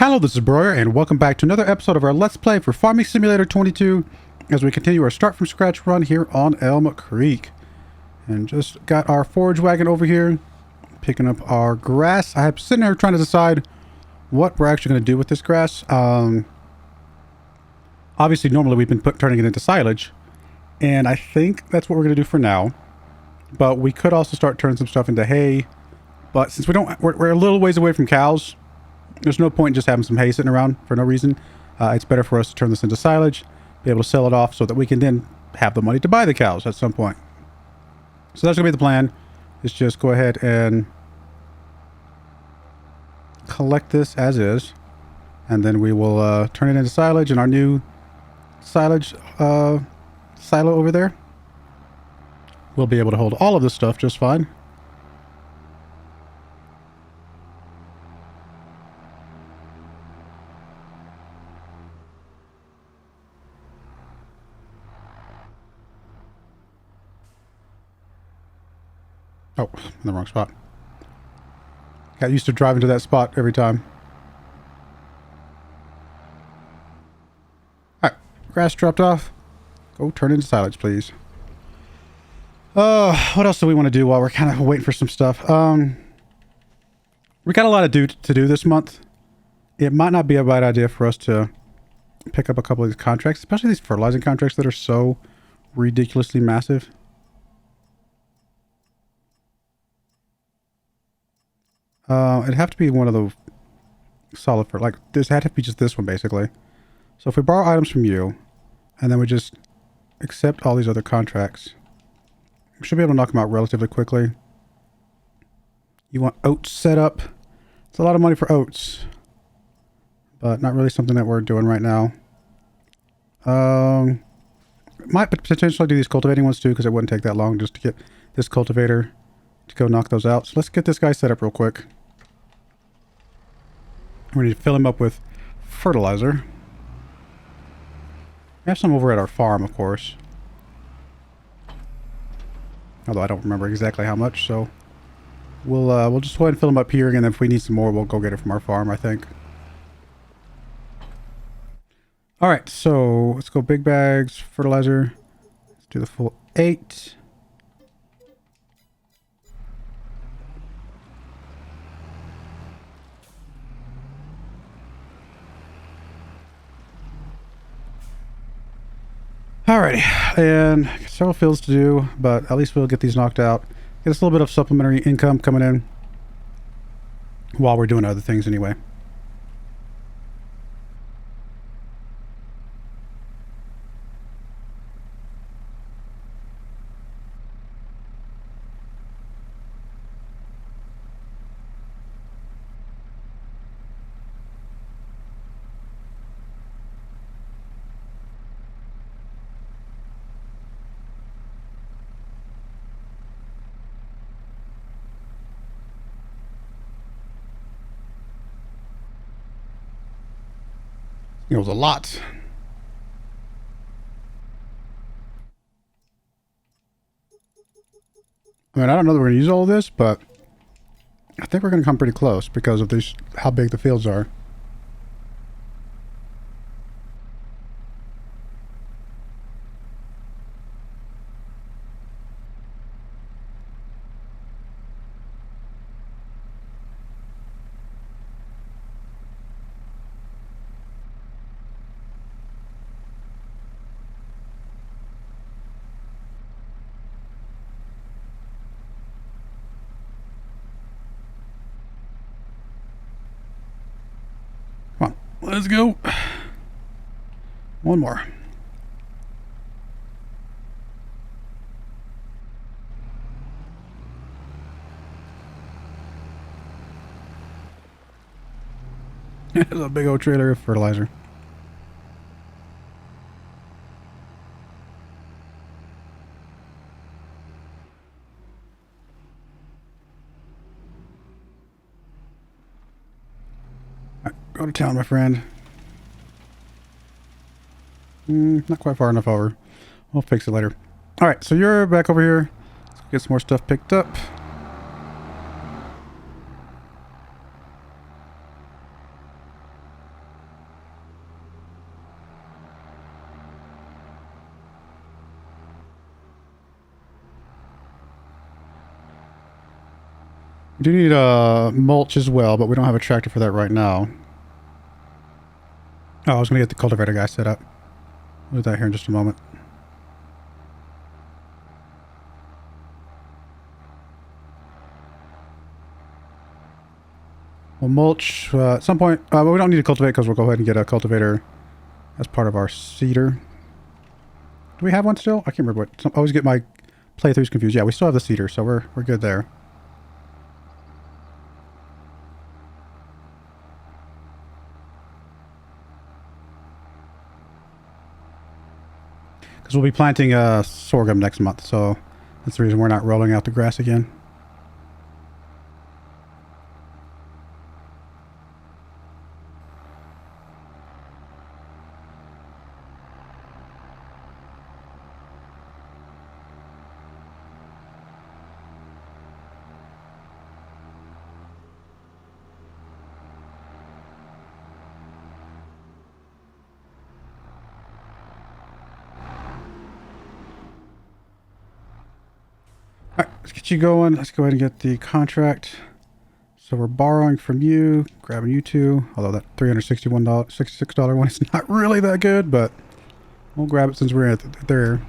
Hello, this is Broyar, and welcome back to another episode of our Let's Play for Farming Simulator 22 as we continue our start from scratch run here on Elmcreek. And just got our forage wagon over here, picking up our grass. I'm sitting here trying to decide what we're actually going to do with this grass. Obviously, normally we've been turning it into silage, and I think that's what we're going to do for now. But we could also start turning some stuff into hay. But since we're a little ways away from cows, there's no point in just having some hay sitting around for no reason. It's better for us to turn this into silage, be able to sell it off so that we can then have the money to buy the cows at some point. So that's going to be the plan, is just go ahead and collect this as is. And then we will turn it into silage in our new silage silo over there. We'll be able to hold all of this stuff just fine. Oh, in the wrong spot. Got used to driving to that spot every time. Alright, grass dropped off. Go turn into silage, please. What else do we want to do while we're kind of waiting for some stuff? We got a lot to do this month. It might not be a bad idea for us to pick up a couple of these contracts, especially these fertilizing contracts that are so ridiculously massive. It'd have to be one of the solid for like this had to be just this one basically. So if we borrow items from you and then we just accept all these other contracts, we should be able to knock them out relatively quickly. You want oats set up. It's a lot of money for oats, but not really something that we're doing right now. Might potentially do these cultivating ones too, because it wouldn't take that long just to get this cultivator to go knock those out. So let's get this guy set up real quick. We need to fill him up with fertilizer. We have some over at our farm, of course. Although I don't remember exactly how much, so we'll just go ahead and fill him up here, and then if we need some more, we'll go get it from our farm, I think. Alright, so let's go big bags, fertilizer. Let's do the full 8. Alrighty, and several fields to do, but at least we'll get these knocked out. Get us a little bit of supplementary income coming in while we're doing other things anyway. It was a lot. I mean, I don't know that we're going to use all of this, but I think we're going to come pretty close because of this, how big the fields are. Let's go. One more. There's a big old trailer of fertilizer. Go to town, my friend. Not quite far enough over. We'll fix it later. Alright, so you're back over here. Let's get some more stuff picked up. do need mulch as well, but we don't have a tractor for that right now. Oh, I was going to get the cultivator guy set up. We'll do that here in just a moment. We'll mulch at some point. But we don't need to cultivate because we'll go ahead and get a cultivator as part of our seeder. Do we have one still? I can't remember what. I always get my playthroughs confused. Yeah, we still have the seeder, so we're good there. Because we'll be planting sorghum next month, so that's the reason we're not rolling out the grass again. Alright, let's get you going. Let's go ahead and get the contract. So we're borrowing from you, grabbing you two. Although that $366 one is not really that good, but we'll grab it since we're at there.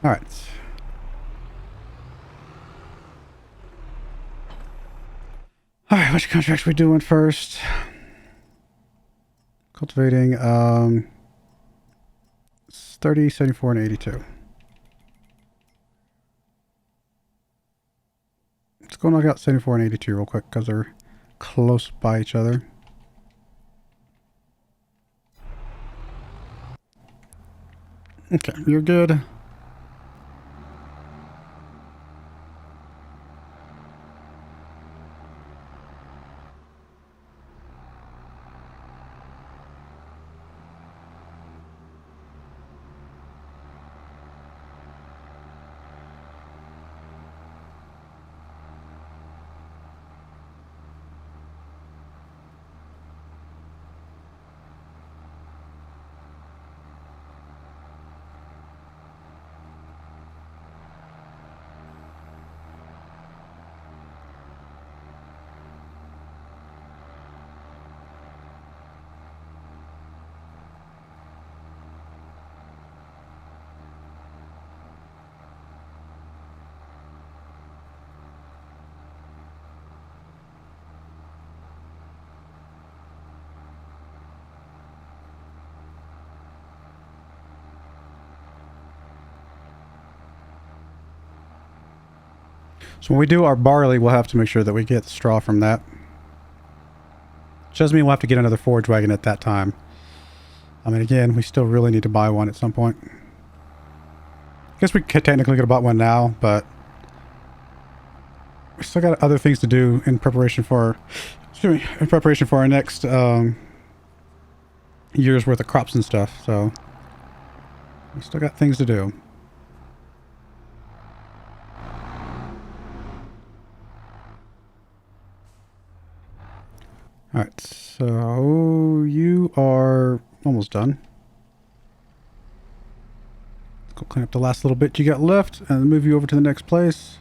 Alright. Alright, which contracts we doing first? Cultivating 30, 74, and 82. Let's go knock out 74 and 82 real quick because they're close by each other. Okay, you're good. So when we do our barley, we'll have to make sure that we get straw from that. Which doesn't mean we'll have to get another forage wagon at that time. I mean, again, we still really need to buy one at some point. I guess we could technically could have bought one now, but we still got other things to do in preparation for, our next year's worth of crops and stuff. So we still got things to do. Alright, so you are almost done. Let's go clean up the last little bit you got left and move you over to the next place.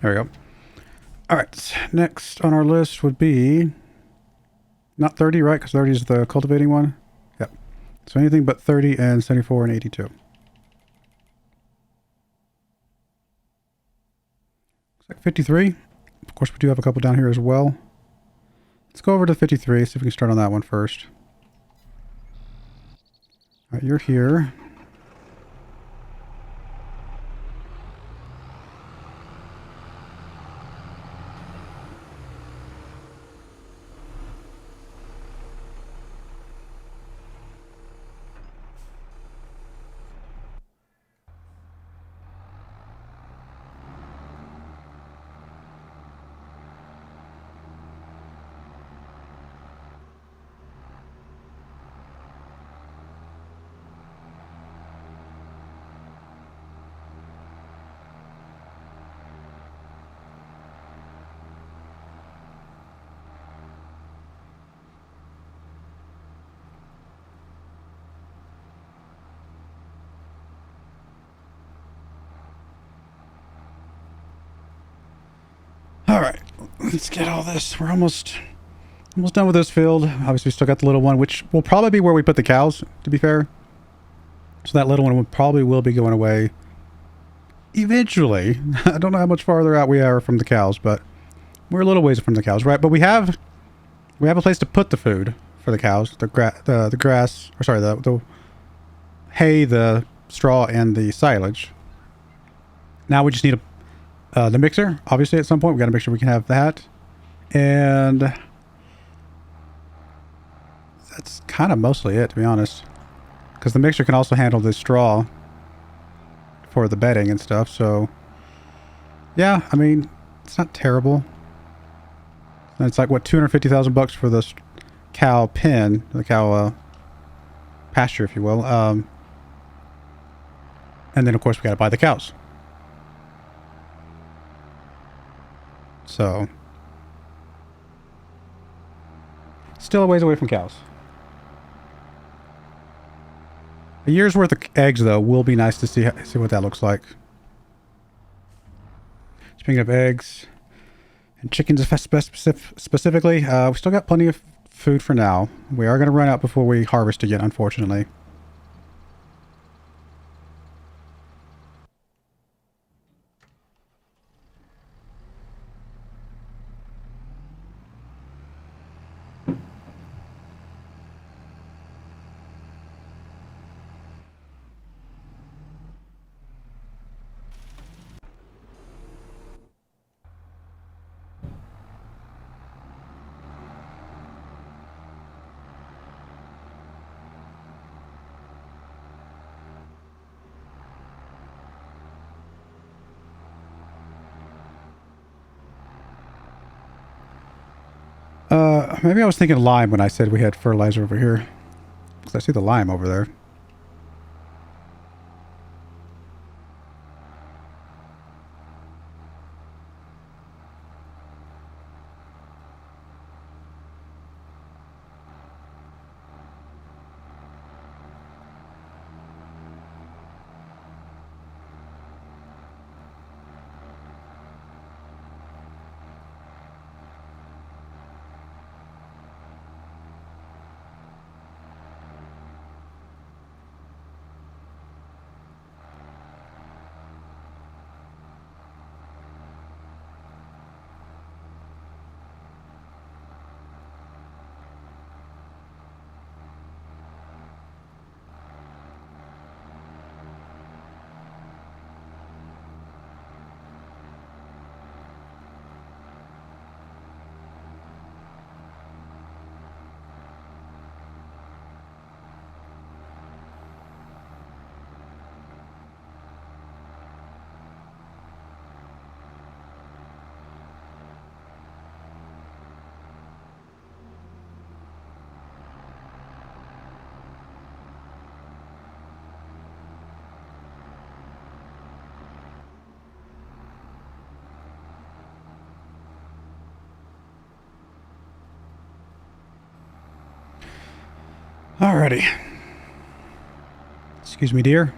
There we go. All right, next on our list would be not 30, right? Because 30 is the cultivating one. Yep. So anything but 30 and 74 and 82. Looks like 53. Of course, we do have a couple down here as well. Let's go over to 53, see if we can start on that one first. All right, you're here. let's get all this. We're almost done with this field. Obviously, we still got the little one, which will probably be where we put the cows, to be fair. So that little one will be going away eventually. I don't know how much farther out we are from the cows, but we're a little ways from the cows, right? But we have a place to put the food for the cows, the grass, or sorry, the hay, the straw, and the silage. Now we just need the mixer. Obviously, at some point, we got to make sure we can have that, and that's kind of mostly it, to be honest. Because the mixer can also handle the straw for the bedding and stuff. So, yeah, I mean, it's not terrible. And it's like what, $250,000 for this cow pen, the cow pasture, if you will. And then of course we got to buy the cows. So, still a ways away from cows. A year's worth of eggs, though, will be nice to see what that looks like. Speaking of eggs and chickens specifically, we still got plenty of food for now. We are going to run out before we harvest again, unfortunately. Maybe I was thinking lime when I said we had fertilizer over here. Because I see the lime over there. Alrighty. Excuse me, dear.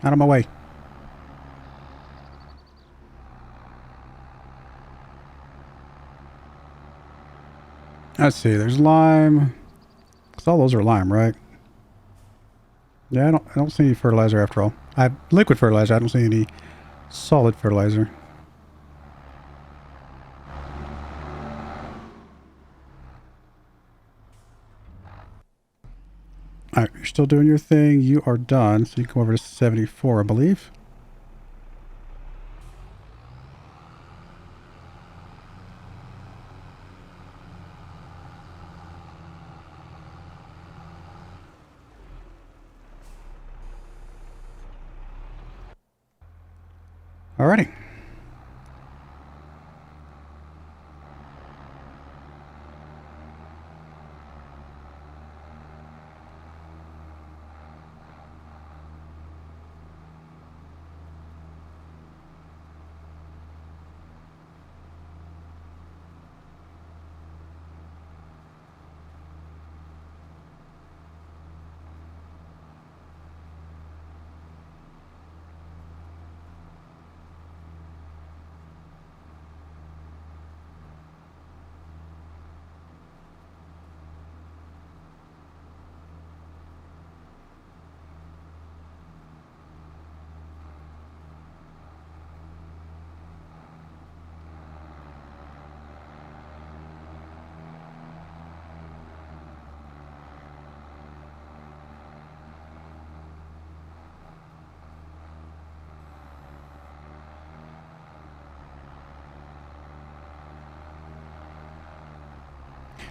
Out of my way. Let's see. There's lime. Cause all those are lime, right? Yeah, I don't see any fertilizer after all. I have liquid fertilizer. I don't see any solid fertilizer. Alright, you're still doing your thing. You are done. So you can come over to 74, I believe. Alrighty.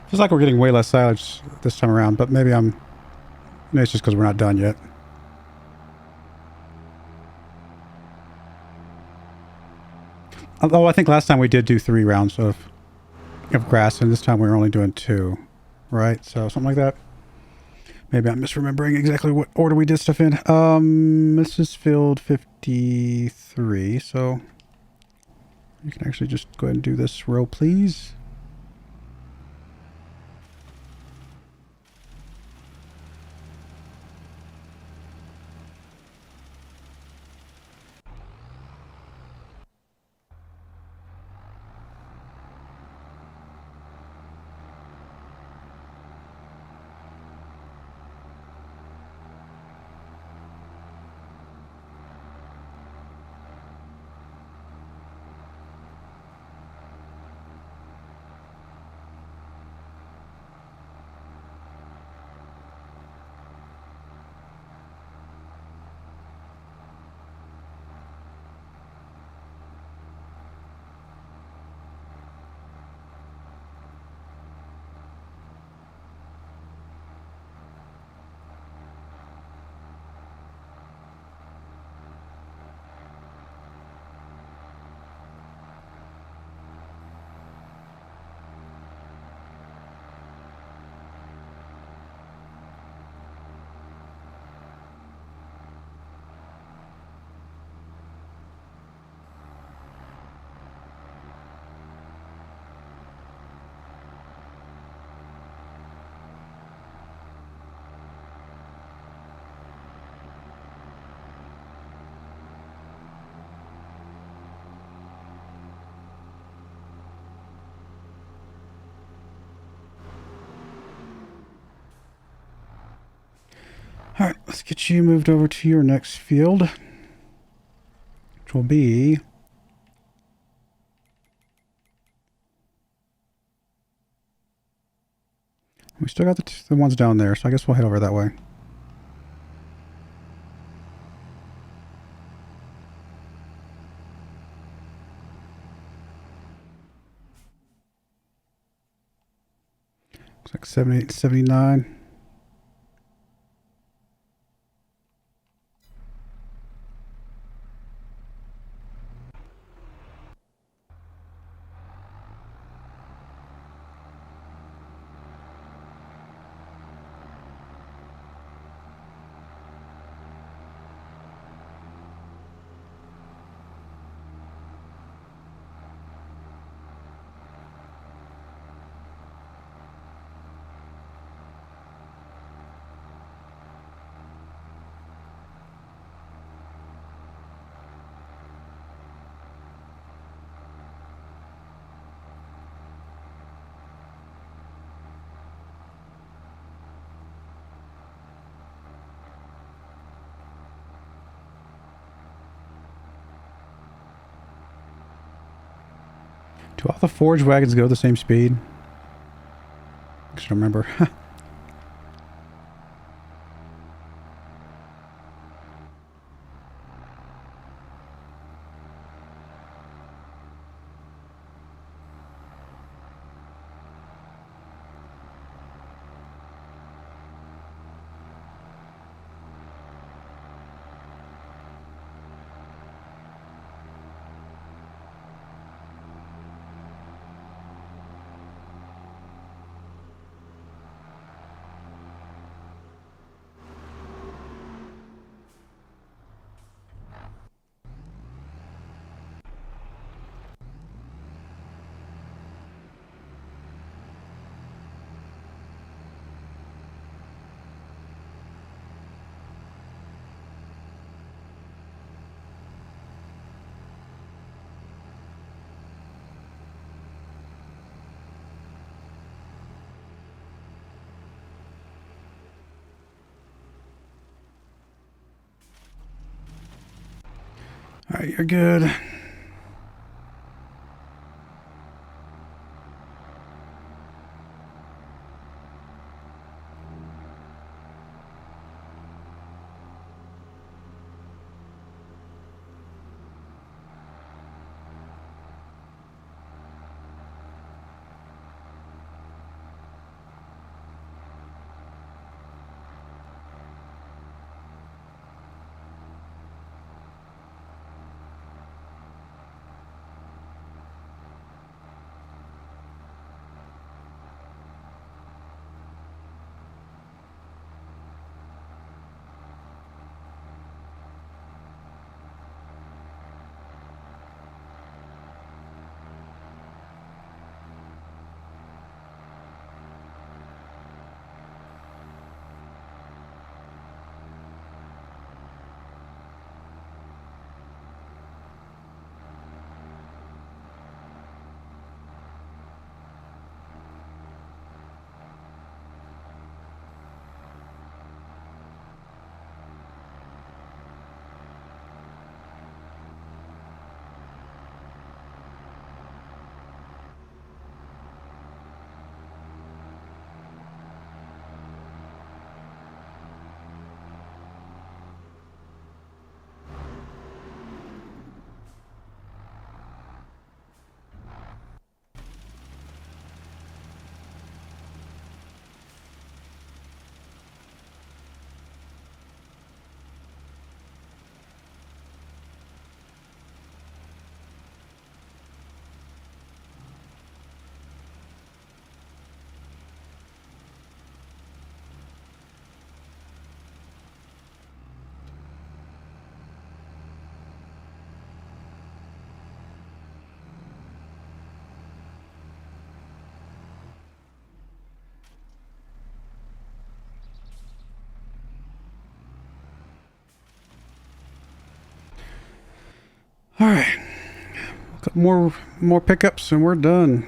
Feels like we're getting way less silage this time around, but maybe it's just because we're not done yet. Although I think last time we did do 3 rounds of grass, and this time we were only doing 2, right? So something like that. Maybe I'm misremembering exactly what order we did stuff in. This is field 53, so you can actually just go ahead and do this row, please. All right, let's get you moved over to your next field, which will be... We still got the ones down there, so I guess we'll head over that way. Looks like 78, 79. Do all the forage wagons go the same speed? I should remember. All right, you're good. All right. More pickups and we're done.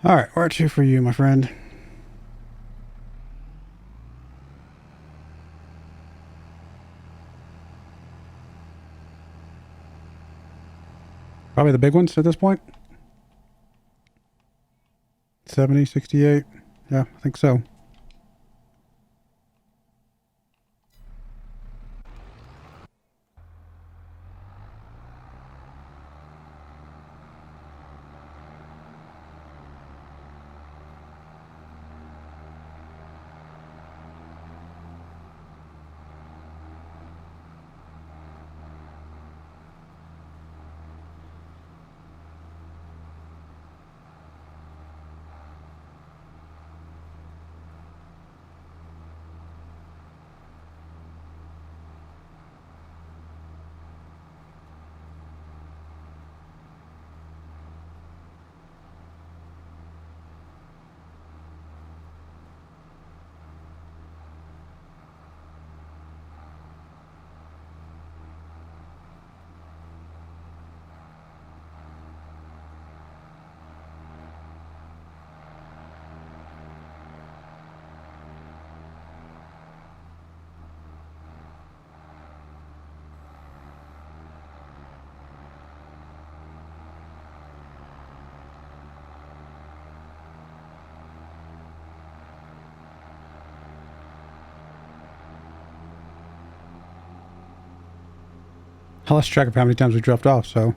All right, where to for you, my friend? Probably the big ones at this point. 70, 68. Yeah, I think so. I lost track of how many times we dropped off, so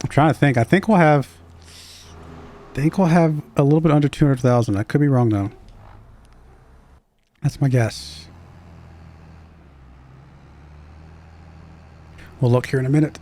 I'm trying to think. I think we'll have a little bit under 200,000. I could be wrong though. That's my guess. We'll look here in a minute.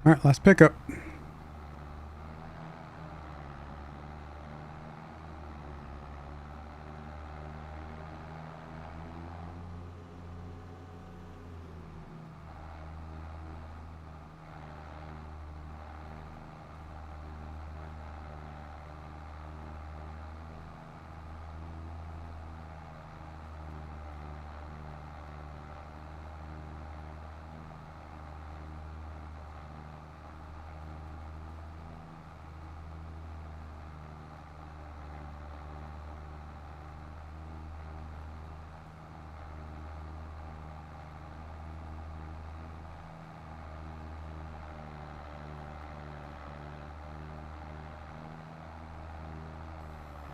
All right, last pickup.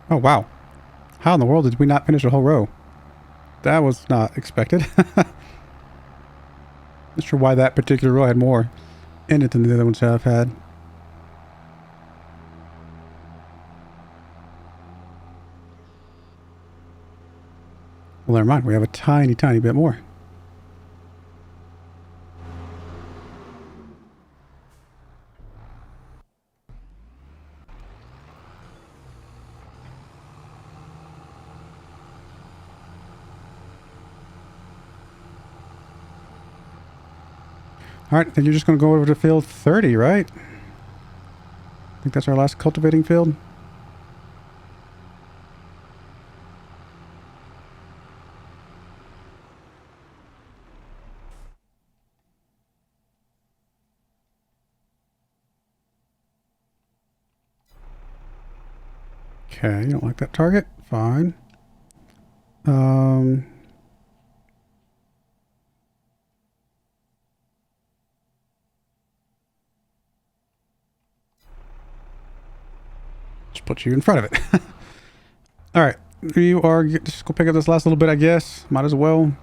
Oh, wow. How in the world did we not finish a whole row? That was not expected. Not sure why that particular row had more in it than the other ones have had. Well, never mind. We have a tiny, tiny bit more. All right, then you're just going to go over to field 30, right? I think that's our last cultivating field. Okay, you don't like that target? Fine. Just put you in front of it. All right, you are just go pick up this last little bit, I guess. Might as well.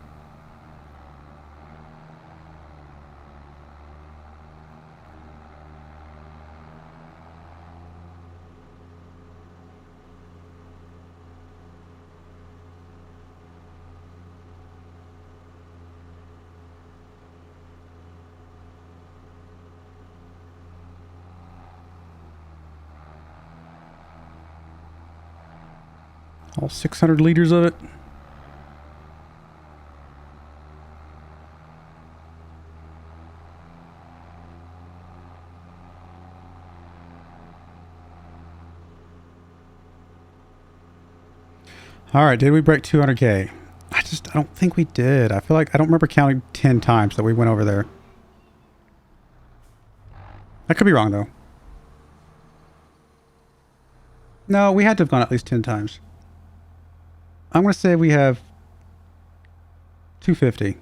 All 600 liters of it. All right, did we break 200K? I don't think we did. I feel like I don't remember counting 10 times that we went over there. I could be wrong though. No, we had to have gone at least 10 times. I'm going to say we have 250.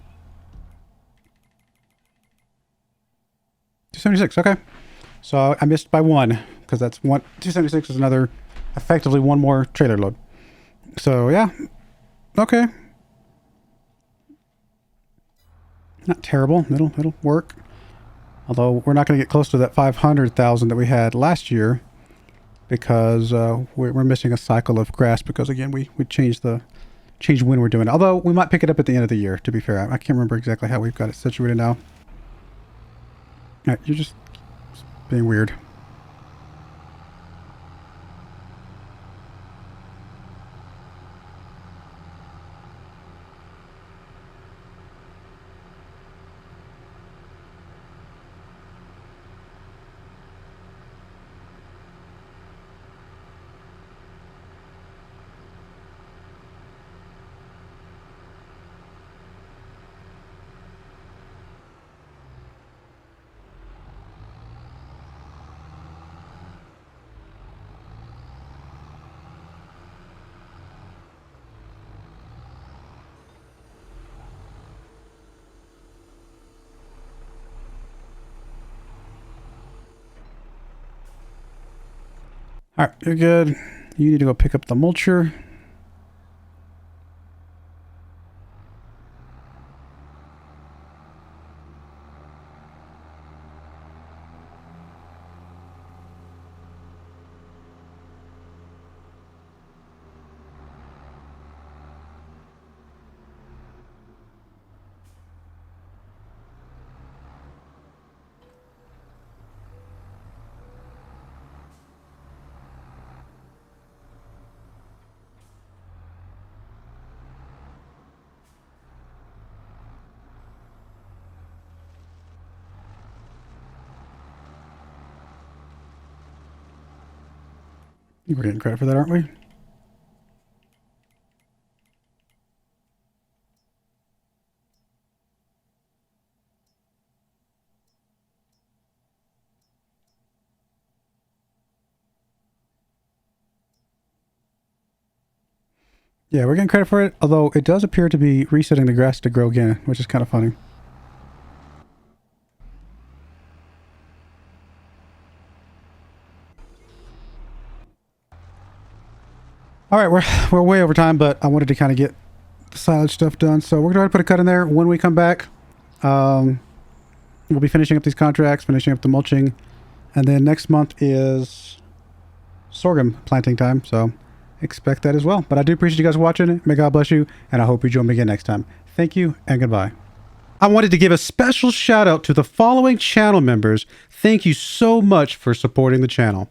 276, okay. So I missed by one because that's one. 276 is another, effectively one more trailer load. So yeah, okay. Not terrible. It'll work. Although we're not going to get close to that 500,000 that we had last year. Because we're missing a cycle of grass because again we changed when we're doing it. Although we might pick it up at the end of the year, to be fair. I can't remember exactly how we've got it situated now. All right, you're just being weird. All right, you're good. You need to go pick up the mulcher. We're getting credit for that, aren't we? Yeah, we're getting credit for it, although it does appear to be resetting the grass to grow again, which is kind of funny. All right, we're way over time, but I wanted to kind of get the silage stuff done, so we're going to put a cut in there. When we come back, we'll be finishing up these contracts, finishing up the mulching, and then next month is sorghum planting time, so expect that as well. But I do appreciate you guys watching. May God bless you, and I hope you join me again next time. Thank you, and goodbye. I wanted to give a special shout out to the following channel members. Thank you so much for supporting the channel.